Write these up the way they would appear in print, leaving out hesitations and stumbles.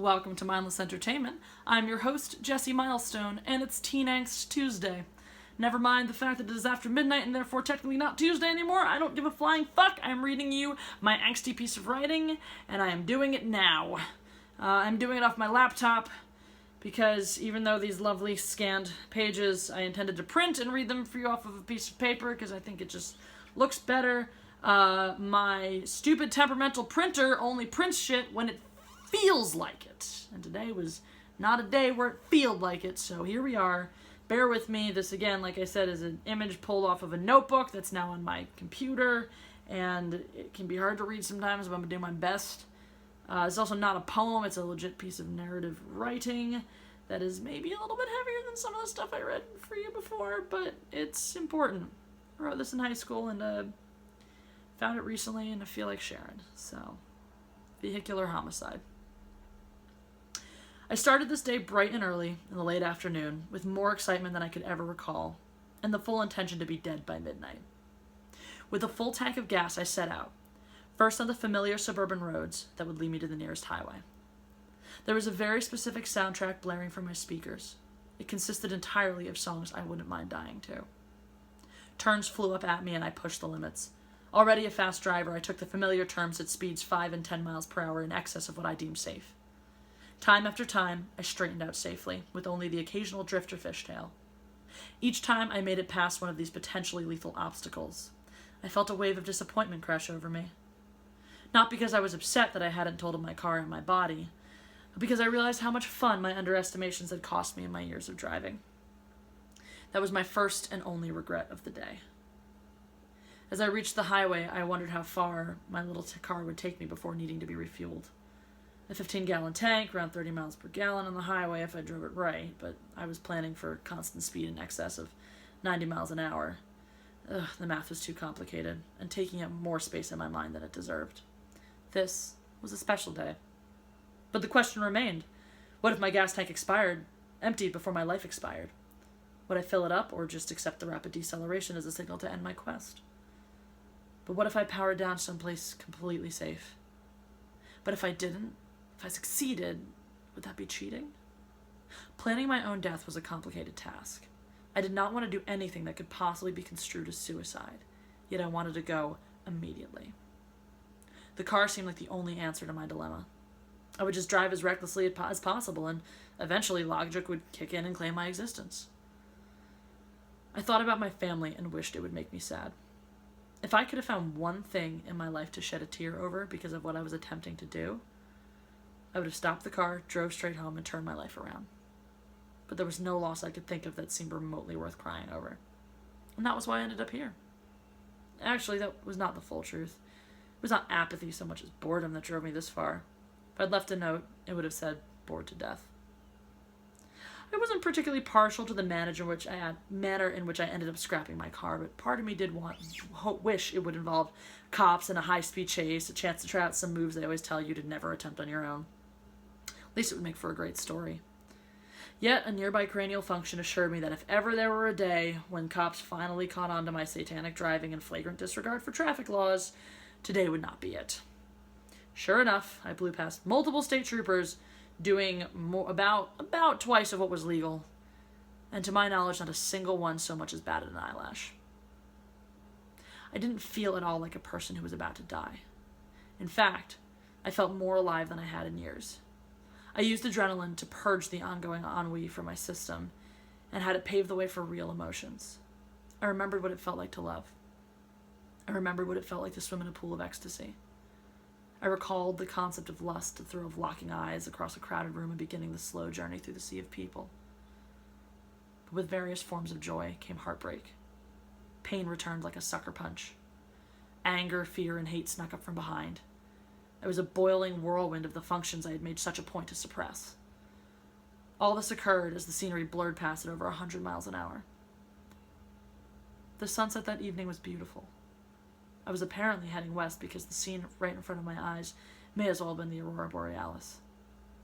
Welcome to Mindless Entertainment. I'm your host, Jesse Milestone, and it's Teen Angst Tuesday. Never mind the fact that it is after midnight and therefore technically not Tuesday anymore. I don't give a flying fuck. I'm reading you my angsty piece of writing, and I am doing it now. I'm doing it off my laptop because even though these lovely scanned pages I intended to print and read them for you off of a piece of paper because I think it just looks better, my stupid temperamental printer only prints shit when it feels like it. And today was not a day where it feeled like it, so here we are. Bear with me. This, again, like I said, is an image pulled off of a notebook that's now on my computer, and it can be hard to read sometimes, but I'm going to do my best. It's also not a poem. It's a legit piece of narrative writing that is maybe a little bit heavier than some of the stuff I read for you before, but it's important. I wrote this in high school, and found it recently, and I feel like sharing. So, Vehicular homicide. I started this day bright and early in the late afternoon with more excitement than I could ever recall, and the full intention to be dead by midnight. With a full tank of gas, I set out, first on the familiar suburban roads that would lead me to the nearest highway. There was a very specific soundtrack blaring from my speakers. It consisted entirely of songs I wouldn't mind dying to. Turns flew up at me and I pushed the limits. Already a fast driver, I took the familiar turns at speeds 5 and 10 miles per hour in excess of what I deemed safe. Time after time, I straightened out safely, with only the occasional drift or fishtail. Each time I made it past one of these potentially lethal obstacles, I felt a wave of disappointment crash over me. Not because I was upset that I hadn't totaled my car and my body, but because I realized how much fun my underestimations had cost me in my years of driving. That was my first and only regret of the day. As I reached the highway, I wondered how far my little car would take me before needing to be refueled. A 15-gallon tank, around 30 miles per gallon on the highway if I drove it right, but I was planning for constant speed in excess of 90 miles an hour. The math was too complicated, and taking up more space in my mind than it deserved. This was a special day. But the question remained, what if my gas tank emptied before my life expired? Would I fill it up, or just accept the rapid deceleration as a signal to end my quest? But what if I powered down someplace completely safe? But if I didn't? If I succeeded, would that be cheating? Planning my own death was a complicated task. I did not want to do anything that could possibly be construed as suicide, yet I wanted to go immediately. The car seemed like the only answer to my dilemma. I would just drive as recklessly as possible, and eventually logic would kick in and claim my existence. I thought about my family and wished it would make me sad. If I could have found one thing in my life to shed a tear over because of what I was attempting to do, I would have stopped the car, drove straight home, and turned my life around. But there was no loss I could think of that seemed remotely worth crying over. And that was why I ended up here. Actually, that was not the full truth. It was not apathy so much as boredom that drove me this far. If I'd left a note, it would have said, bored to death. I wasn't particularly partial to the manner in which I ended up scrapping my car, but part of me did wish it would involve cops and a high-speed chase, a chance to try out some moves they always tell you to never attempt on your own. At least it would make for a great story. Yet a nearby cranial function assured me that if ever there were a day when cops finally caught on to my satanic driving and flagrant disregard for traffic laws, today would not be it. Sure enough, I blew past multiple state troopers, doing about twice of what was legal, and to my knowledge, not a single one so much as batted an eyelash. I didn't feel at all like a person who was about to die. In fact, I felt more alive than I had in years. I used adrenaline to purge the ongoing ennui from my system, and had it pave the way for real emotions. I remembered what it felt like to love. I remembered what it felt like to swim in a pool of ecstasy. I recalled the concept of lust, the thrill of locking eyes across a crowded room and beginning the slow journey through the sea of people. But with various forms of joy came heartbreak. Pain returned like a sucker punch. Anger, fear, and hate snuck up from behind. I was a boiling whirlwind of the functions I had made such a point to suppress. All this occurred as the scenery blurred past at over 100 miles an hour. The sunset that evening was beautiful. I was apparently heading west because the scene right in front of my eyes may as well have been the aurora borealis.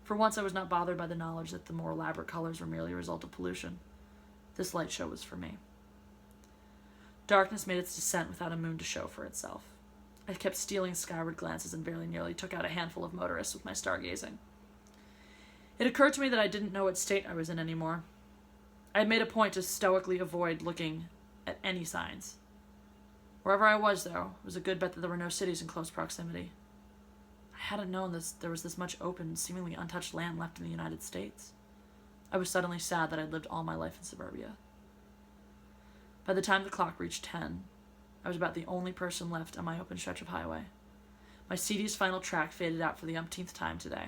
For once I was not bothered by the knowledge that the more elaborate colors were merely a result of pollution. This light show was for me. Darkness made its descent without a moon to show for itself. I kept stealing skyward glances and very nearly took out a handful of motorists with my stargazing. It occurred to me that I didn't know what state I was in anymore. I had made a point to stoically avoid looking at any signs. Wherever I was, though, it was a good bet that there were no cities in close proximity. I hadn't known there was this much open, seemingly untouched land left in the United States. I was suddenly sad that I'd lived all my life in suburbia. By the time the clock reached 10, I was about the only person left on my open stretch of highway. My CD's final track faded out for the umpteenth time today.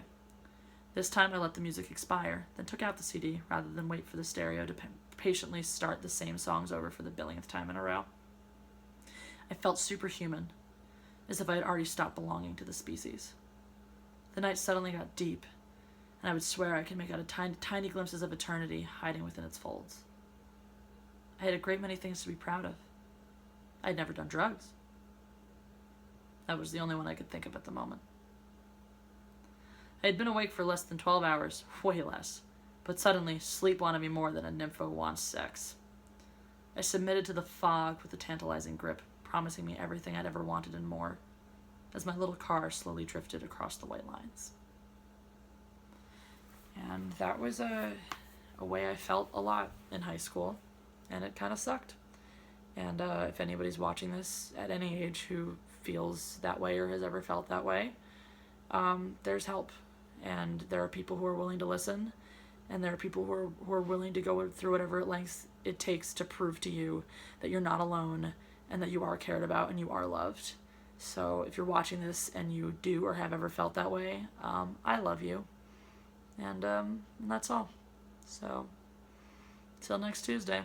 This time I let the music expire, then took out the CD rather than wait for the stereo to patiently start the same songs over for the billionth time in a row. I felt superhuman, as if I had already stopped belonging to the species. The night suddenly got deep, and I would swear I could make out tiny glimpses of eternity hiding within its folds. I had a great many things to be proud of. I had never done drugs. That was the only one I could think of at the moment. I had been awake for less than 12 hours, way less, but suddenly sleep wanted me more than a nympho wants sex. I submitted to the fog with a tantalizing grip, promising me everything I'd ever wanted and more, as my little car slowly drifted across the white lines. And that was a way I felt a lot in high school, and it kind of sucked. And if anybody's watching this at any age who feels that way or has ever felt that way, there's help. And there are people who are willing to listen, and there are people who are willing to go through whatever lengths it takes to prove to you that you're not alone and that you are cared about and you are loved. So if you're watching this and you do or have ever felt that way, I love you. And that's all. So, till next Tuesday.